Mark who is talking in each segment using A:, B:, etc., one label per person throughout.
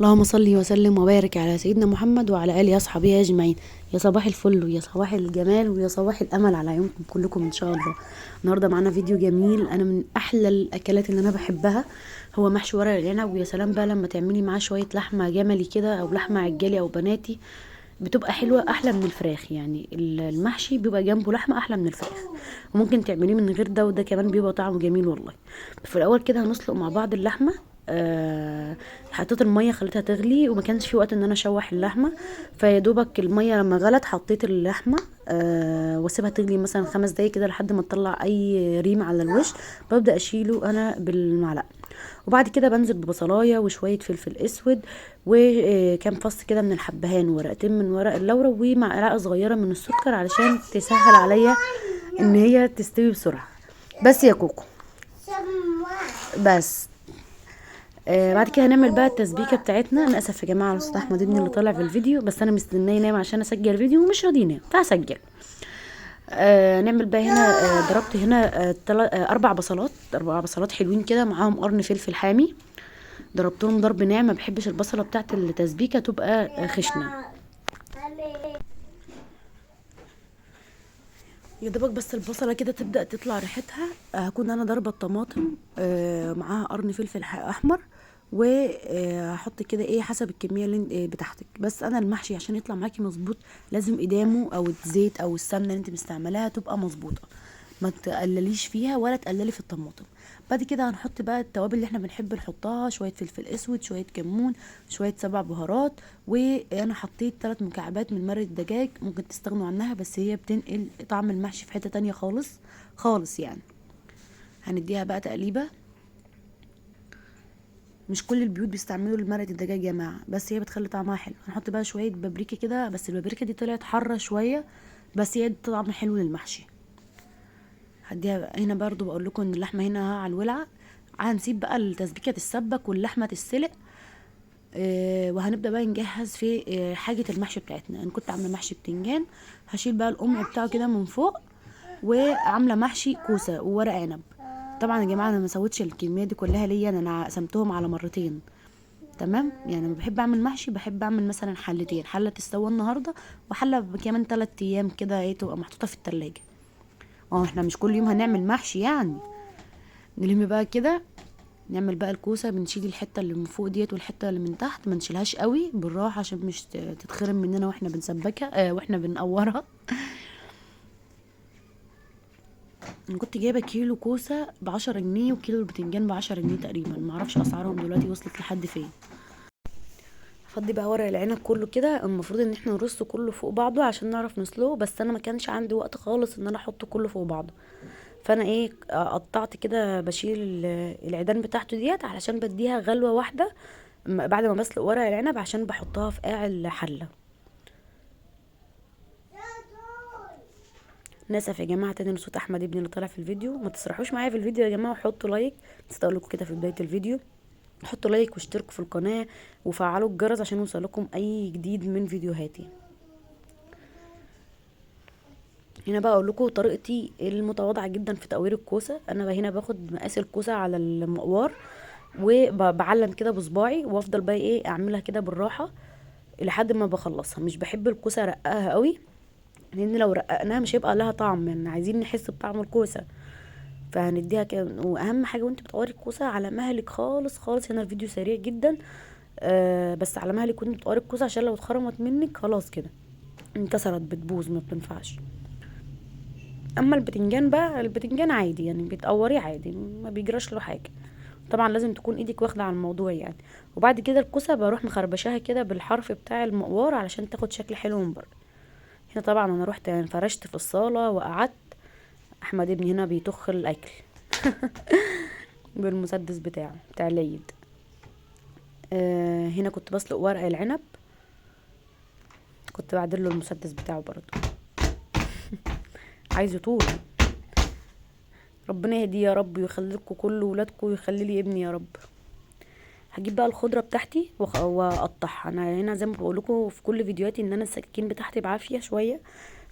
A: اللهم صل وسلم وبارك على سيدنا محمد وعلى اله اصحابه اجمعين. يا صباح الفل ويا صباح الجمال ويا صباح الامل على يومكم كلكم ان شاء الله. النهارده معانا فيديو جميل، انا من احلى الاكلات اللي انا بحبها هو محشي ورق العنب. ويا سلام بقى لما تعملي معاه شويه لحمه جملي كده او لحمه عجالي او بناتي، بتبقى حلوه احلى من الفراخ. يعني المحشي بيبقى جنبه لحمه احلى من الفراخ، وممكن تعمليه من غير ده وده كمان بيبقى طعمه جميل والله. في الاول كده هنسلق مع بعض اللحمه. حطيت الميه خليتها تغلي وما كانش في وقت ان انا اشوح اللحمه، فيا دوبك الميه لما غلت حطيت اللحمه واسيبها تغلي مثلا 5 دقايق كده لحد ما تطلع اي ريم على الوش. ببدا اشيله انا بالمعلقه، وبعد كده بنزل ببصلايه وشويه فلفل اسود وكام فص كده من الحبهان وورقتين من ورق اللورا ومعلقه صغيره من السكر علشان تسهل عليا ان هي تستوي بسرعه. بس يا كوكو بس. بعد كده هنعمل بقى التسبيكه بتاعتنا. انا اسف يا جماعه على صوت احمد ابني اللي طالع في الفيديو، بس انا مستنيه ينام عشان اسجل فيديو ومش راضي ينام فهسجل. نعمل بقى هنا ضربت هنا 4 بصلات، 4 بصلات حلوين كده معاهم قرن فلفل حامي. ضربتهم ضرب ناعم، ما بحبش البصله بتاعت التسبيكه تبقى خشنه. يا دوبك بس البصله كده تبدا تطلع ريحتها، هكون انا ضاربه الطماطم معاها قرن فلفل احمر، وهحط كده ايه حسب الكميه اللي بتاعتك. بس انا المحشي عشان يطلع معاكي مظبوط لازم ادامه او الزيت او السمنه اللي انت مستعملاها تبقى مظبوطه، ما تقلليش فيها ولا تقللي في الطماطم. بعد كده هنحط بقى التوابل اللي احنا بنحب نحطها، شويه فلفل اسود، شويه كمون، شويه 7 بهارات. وانا حطيت 3 مكعبات من مرق الدجاج، ممكن تستغنوا عنها بس هي بتنقل طعم المحشي في حته تانية خالص خالص يعني. هنديها بقى تقليبه. مش كل البيوت بيستعملوا مرقه الدجاج يا جماعه، بس هي بتخلي طعمها حلو. هنحط بقى شويه بابريكا كده، بس البابريكا دي طلعت حاره شويه، بس هي طعم حلو للمحشي. هديها هنا برضو. بقول لكم ان اللحمه هنا على الولعه، هنسيب بقى التسبيكه تتسبك واللحمه تتسلق. وهنبدا بقى نجهز في حاجه المحشي بتاعتنا. انا كنت عامله محشي بتنجان، هشيل بقى القمع بتاعه كده من فوق، وعامله محشي كوسه وورق عنب. طبعا يا جماعه انا ما سويتش الكميه دي كلها ليا، انا قسمتهم على مرتين. تمام، يعني لما بحب اعمل محشي بحب اعمل مثلا حلتين، حله تستوي النهارده وحله كمان 3 ايام كده ايه تبقى محطوطه في التلاجة. احنا مش كل يوم هنعمل محشي يعني. نلم بقى كده، نعمل بقى الكوسه. بنشيل الحته اللي من فوق ديت والحته اللي من تحت، ما نشيلهاش قوي بالراحه عشان مش تتخرم مننا واحنا بنسبكها واحنا بنقورها. انا كنت جايبه كيلو كوسه ب10 جنيه وكيلو البتنجان ب10 جنيه تقريبا، معرفش اسعارهم دلوقتي وصلت لحد فين. هفضي بقى ورق العنب كله كده. المفروض ان احنا نرصه كله فوق بعضه عشان نعرف نسلقه، بس انا ما كانش عندي وقت خالص ان انا احطه كله فوق بعضه. فانا ايه قطعت كده، بشيل العيدان بتاعته ديت علشان بديها غلوه واحده بعد ما بسلق ورق العنب، عشان بحطها في قاع الحله. ناسف يا جماعه تاني صوت احمد ابني اللي طالع في الفيديو. ما تسرحوش معايا في الفيديو يا جماعه، وحطوا لايك. نسيت اقول لكم كده في بدايه الفيديو، حطوا لايك واشتركوا في القناه وفعلوا الجرس عشان يوصلكم اي جديد من فيديوهاتي. هنا بقى اقول لكم طريقتي المتواضعه جدا في تقوير الكوسه. انا هنا باخد مقاس الكوسه على المقوار وبعلم كده بصباعي، وافضل بقى ايه اعملها كده بالراحه لحد ما بخلصها. مش بحب الكوسه رققها قوي، لان لو رققناها مش هيبقى لها طعم، يعني عايزين نحس بطعم الكوسه. فهنديها كده. واهم حاجه وانت بتقوري الكوسه على مهلك خالص خالص. هنا الفيديو سريع جدا، بس على مهلك وانت بتقوري الكوسه عشان لو اتخرمت منك خلاص كده انكسرت بتبوظ ما بتنفعش. اما البتنجان بقى، البتنجان عادي يعني بتقوريه عادي ما بيجراش له حاجه. طبعا لازم تكون ايدك واخده على الموضوع يعني. وبعد كده الكوسه بروح مخربشاها كده بالحرف بتاع المقوار علشان تاخد شكل حلو من بره. هنا طبعا انا رحت يعني فرشت في الصاله وقعدت. احمد ابني هنا بيطخ الاكل بالمسدس بتاعه بتاع العيد. هنا كنت بسلق ورق العنب، كنت بعدله المسدس بتاعه برضو. عايزه طول. ربنا يهديه يا رب ويخلي لكم كل ولادكم ويخلي لي ابني يا رب. هجيب بقى الخضره بتاعتي واقطعها. انا هنا زي ما بقول لكم في كل فيديوهاتي ان انا السكاكين بتاعتي بعافيه شويه،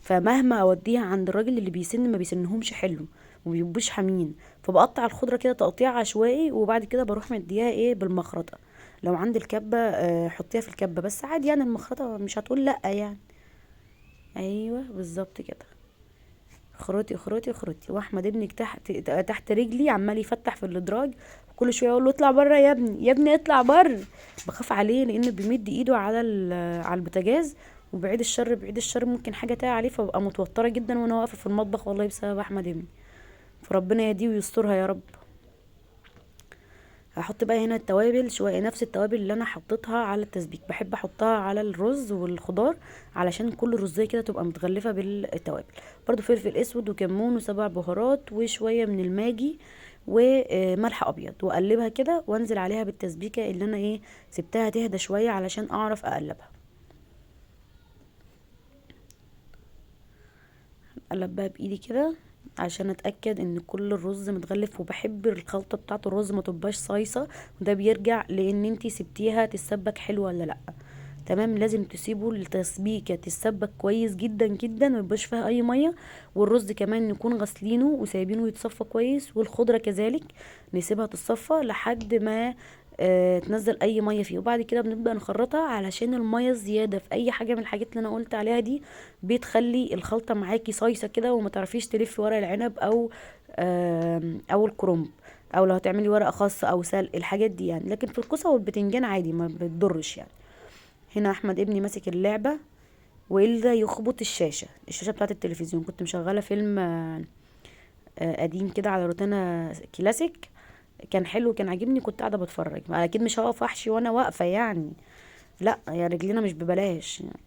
A: فمهما اوديها عند الراجل اللي بيسن ما بيسنهمش حلو ومبيبقوش حامين، فبقطع الخضره كده تقطيع عشوائي، وبعد كده بروح مديها ايه بالمخرطه. لو عندي الكبه حطيها في الكبه، بس عادي يعني المخرطه مش هتقول لا يعني. ايوه بالظبط كده. اخرطي اخرطي اخرطي. واحمد ابنك تحت رجلي عمال يفتح في الادراج، كل شويه اقول له اطلع بره يا ابني، يا ابني اطلع بره. بخاف عليه لانه بيمد ايده على البوتاجاز، وبعيد الشر بعيد الشر ممكن حاجه تقع عليه، فببقى متوتره جدا وانا واقفه في المطبخ والله بسبب احمد ابني. فربنا يهديه ويسترها يا رب. هحط بقى هنا التوابل شويه، نفس التوابل اللي انا حطيتها على التسبيك بحب احطها على الرز والخضار، علشان كل رزايه كده تبقى متغلفه بالتوابل. برضو فلفل اسود وكمون وسبع بهارات وشويه من الماجي وملح ابيض، واقلبها كده وانزل عليها بالتسبيكه اللي انا سبتها تهدى شويه علشان اعرف اقلبها. اقلب بقى بايدي كده عشان اتاكد ان كل الرز متغلف، وبحب الخلطه بتاعه الرز ما تبقاش صايصه، وده بيرجع لان انتي سبتيها تتسبك حلوه ولا لا. تمام، لازم تسيبوا التسبيكه تتسبك كويس جدا جدا، ما يبقاش فيها اي ميه. والرز كمان نكون غاسلينه وسايبينه يتصفى كويس، والخضره كذلك نسيبها تتصفى لحد ما تنزل اي ميه فيه، وبعد كده بنبدا نخرطها علشان الميه الزياده في اي حاجه من الحاجات اللي انا قلت عليها دي بتخلي الخلطه معاكي صايصه كده، وما تعرفيش تلفي ورق العنب او الكرنب، او لو هتعملي ورقه خاصه او سلق الحاجات دي يعني. لكن في الكوسه والبتنجان عادي ما بتضرش يعني. هنا احمد ابني ماسك اللعبه والا يخبط الشاشه بتاعه التلفزيون. كنت مشغله فيلم قديم كده على روتانا كلاسيك، كان حلو كان عاجبني، كنت قاعده بتفرج. اكيد مش هقف احشي وانا واقفه يعني، لا يا رجلينا مش ببلاش يعني.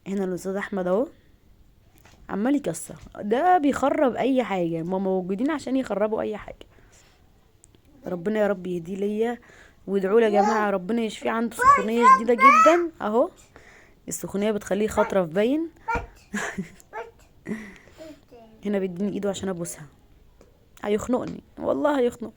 A: هنا الاستاذ احمد اهو عمال يكسر، ده بيخرب اي حاجه، هما موجودين عشان يخربوا اي حاجه. ربنا يا رب يهديه ليا، وادعوا لي يا جماعه ربنا يشفيه، عنده سخونيه شديده جدا اهو. السخونيه بتخليه خطره في باين. هنا بيديني ايده عشان ابوسها، هيخنقني والله هيخنق.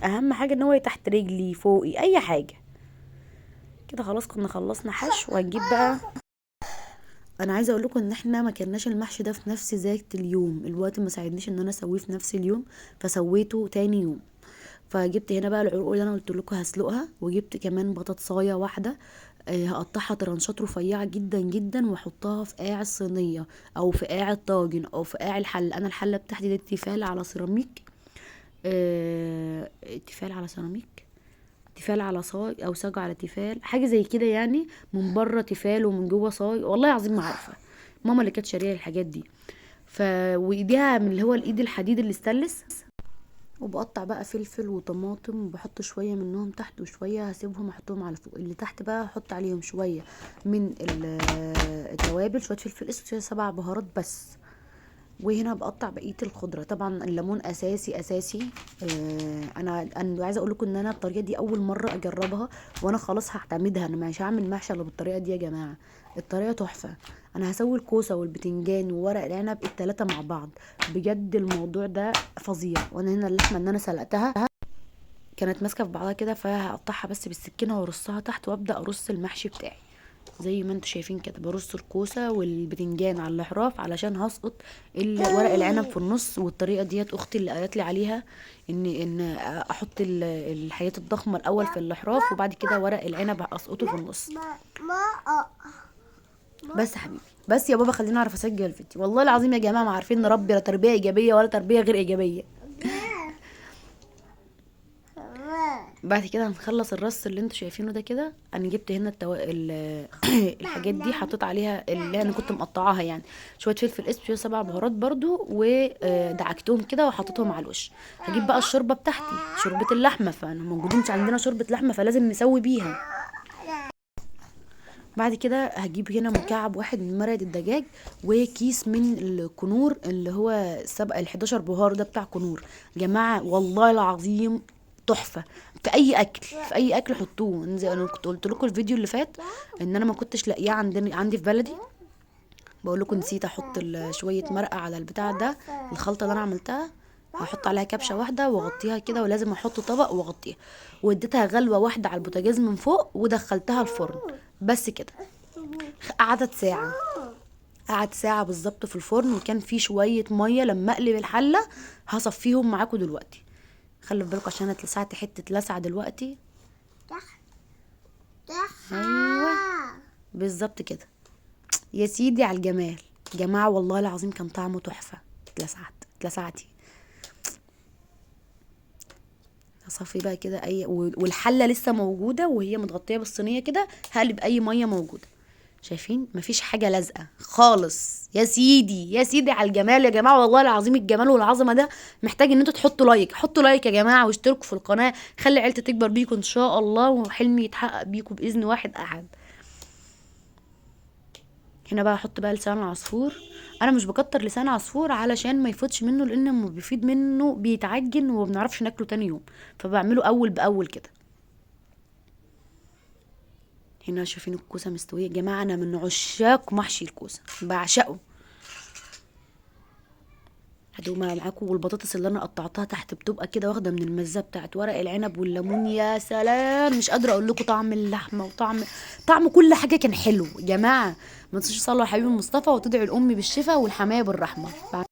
A: اهم حاجه ان هو تحت رجلي فوقي اي حاجه كده. خلاص كنا خلصنا حشو، وهنجيب بقى. انا عايزه اقول لكم ان احنا ما كناش المحشي ده في نفس ذات اليوم، الوقت ما ساعدنيش ان انا اسويه في نفس اليوم، فسويته تاني يوم. فجبت هنا بقى العروق اللي انا قلت لكم هسلقها، وجبت كمان بطاطسايه واحده هقطعها ترانشات رفيعه جدا جدا، واحطها في قاع الصينيه او في قاع الطاجن او في قاع الحل. انا الحله بتاعتي دي تيفال على سيراميك، تيفال على سيراميك، تيفال على صاج او صاج على تيفال، حاجه زي كده يعني. من بره تيفال ومن جوه صاج، والله العظيم ما عارفه، ماما اللي كانت شاريه الحاجات دي. وايديها من اللي هو الايد الحديد اللي استانلس. وبقطع بقى فلفل وطماطم، وبحط شويه منهم تحت وشويه هسيبهم احطهم على فوق. اللي تحت بقى احط عليهم شويه من التوابل، شويه فلفل اسود، شويه سبع بهارات بس. وهنا بقطع بقيه الخضره. طبعا الليمون اساسي اساسي. انا عايزه اقول لكم ان انا الطريقه دي اول مره اجربها، وانا خلاص هعتمدها. انا مش هعمل محشي الا بالطريقه دي يا جماعه، الطريقه تحفه. انا هسوي الكوسه والبتنجان وورق العنب التلاته مع بعض، بجد الموضوع ده فظيع. وانا هنا اللحمه ان انا سلقتها كانت ماسكه في بعضها كده، فهقطعها بس بالسكينه وارصها تحت، وابدا ارص المحشي بتاعي زي ما انتوا شايفين كده. برص الكوسه والبتنجان على الاحراف علشان هسقط ورق العنب في النص. والطريقه ديت اختي اللي قالت لي عليها، ان احط الحاجات الضخمه الاول في الاحراف، وبعد كده ورق العنب اسقطه في النص. بس يا حبيبي، بس يا بابا خليني اعرف اسجل الفيديو. والله العظيم يا جماعه ما عارفين نربي لا تربيه ايجابيه ولا تربيه غير ايجابيه. بعد كده هنخلص الرص اللي انتوا شايفينه ده كده. انا جبت هنا الحاجات دي حطيت عليها اللي انا كنت مقطعاها يعني، شويه فلفل اسود، شويه سبع بهارات برضو، ودعكتهم كده وحطيتهم على الوش. هجيب بقى الشوربه بتاعتي، شوربه اللحمه، فانا موجودين عندنا شوربه لحمه فلازم نسوي بيها. بعد كده هجيب هنا مكعب واحد من مرقه الدجاج، وكيس من الكنور اللي هو ال11 بهار ده بتاع كنور. جماعه والله العظيم تحفه. في اي اكل في اي اكل حطوه. زي انا كنت قلت لكم الفيديو اللي فات ان انا ما كنتش لاقياه عندي في بلدي، بقول لكم نسيت احط شويه مرقه على البتاع ده. الخلطه اللي انا عملتها هحط عليها كبشه واحده واغطيها كده، ولازم احط طبق واغطيها، واديتها غلوه واحده على البوتاجاز من فوق، ودخلتها الفرن. بس كده قعدت ساعه. قعد ساعة بالظبط في الفرن، وكان فيه شوية مية. لما اقلب الحلة هصفيهم معاكم دلوقتي. خلي في بالكم عشان انا اتلسعت حتة لسعة دلوقتي. ايوه بالظبط كده يا سيدي على الجمال. جماعة والله العظيم كان طعمه تحفة. اتلسعتي. اصفي بقى كده والحلة لسه موجودة وهي متغطية بالصينية كده. هقلب اي مية موجودة. شايفين مفيش حاجة لازقة خالص. يا سيدي على الجمال يا جماعة. والله العظيم الجمال والعظمة ده محتاج ان انتوا تحطوا لايك. حطوا لايك يا جماعة واشتركوا في القناة. خلي عيلتي تكبر بيكم ان شاء الله، وحلمي يتحقق بيكم بإذن واحد احد. هنا بقى احط بقى لسان العصفور. انا مش بكتر لسان عصفور علشان ما يفوتش منه، لان لما بيفيد منه بيتعجن وما بنعرفش ناكله تاني يوم، فبعمله اول باول كده. هنا شايفين الكوسه مستويه يا جماعه. انا من عشاق محشي الكوسه، بعشقه. هدوق معاكم. والبطاطس اللي انا قطعتها تحت بتبقى كده واخده من المزه بتاعت ورق العنب والليمون. يا سلام، مش قادره اقول لكم طعم اللحمه وطعم كل حاجه كان حلو يا جماعه. ما تنسوش تصلوا على حبيب المصطفى وتدعوا الام بالشفاء والحمايه بالرحمه.